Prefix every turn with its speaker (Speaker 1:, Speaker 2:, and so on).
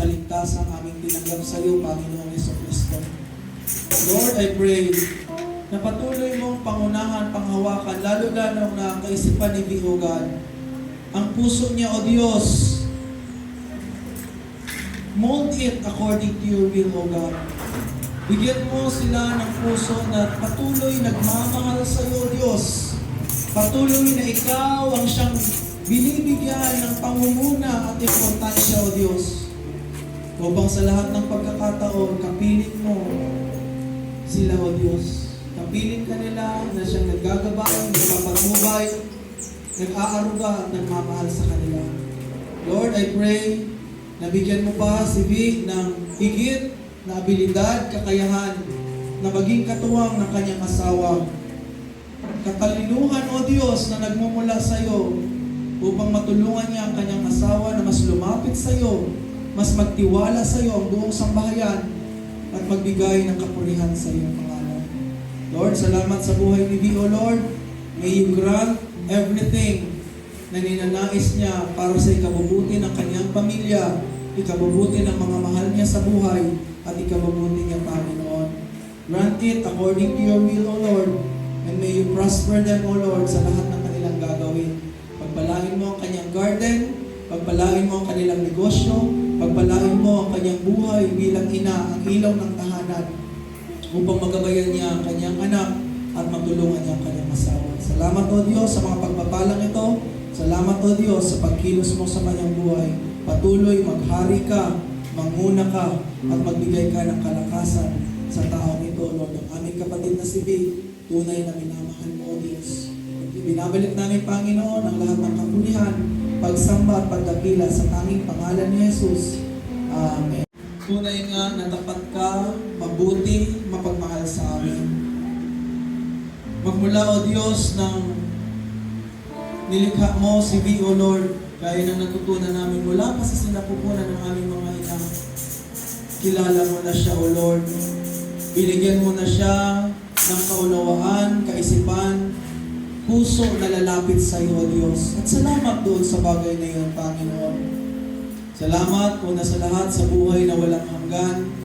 Speaker 1: kaligtasan aming tinanggap sa iyo, Panginoong Jesucristo. Lord, I pray na patuloy mong pangunahan, panghawakan, lalo-lalo na kaisipan ni O God. Ang puso niya, O Diyos, mold it according to your will, O God. Bigyan mo sila ng puso na patuloy nagmamahal sa iyo, O Diyos. Patuloy na ikaw ang siyang binibigyan ng pangunguna at importansya, O Diyos. Upang sa lahat ng pagkakataon, kapiling mo sila, O Diyos. Kapiling ka nila na siyang naggagabay, nagpapagmubay, nag-aaruga at nagmamahal sa kanila. Lord, I pray na bigyan mo pa si Vic ng higit na abilidad, kakayahan na maging katuwang ng kanyang asawa. Katalinuhan, O Diyos, na nagmumula sa iyo upang matulungan niya ang kanyang asawa na mas lumapit sa iyo, mas magtiwala sa iyo ang buong sambahayan at magbigay ng kapurihan sa iyong pangalan. Lord, salamat sa buhay ni Vio, Lord. May you grant everything na ninanais niya para sa ikabubuti ng kanyang pamilya, ikabubuti ng mga mahal niya sa buhay, at ikabubuti niya, Panginoon. Grant it according to your will, O Lord, and may you prosper them, O Lord, sa lahat ng kanilang gagawin. Pagpalain mo ang kanyang garden, pagpalain mo ang kanilang negosyo, pagpalain mo ang kanyang buhay bilang ina, ang ilaw ng tahanan, upang magabayan niya ang kanyang anak at matulungan niya ang kanyang asawa. Salamat, O Diyos, sa mga pagpapalang ito. Salamat, O Diyos, sa pagkilos mo sa kanyang buhay. Patuloy maghari ka, manguna ka, at magbigay ka ng kalakasan sa taong ito, Lord. Ang aming kapatid na si Vic, tunay na minamahal mo, O Diyos. Binabalik namin, Panginoon, ang lahat ng kapulihan, pagsamba at pagdakila sa tanging pangalan ni Jesus. Amen. Tunay nga na tapat ka, mabuti, mapagmahal sa amin. Magmula, O Diyos, ng nilikha mo si V, O Lord, kaya nang natutunan namin mula pa sa sinapupunan ng aming mga ina. Kilala mo na siya, O Lord. Binigyan mo na siya ng kaunawaan, kaisipan, puso na lalapit sa iyo, O Diyos. At salamat doon sa bagay na iyon, Panginoon. Salamat una sa lahat sa buhay na walang hanggan.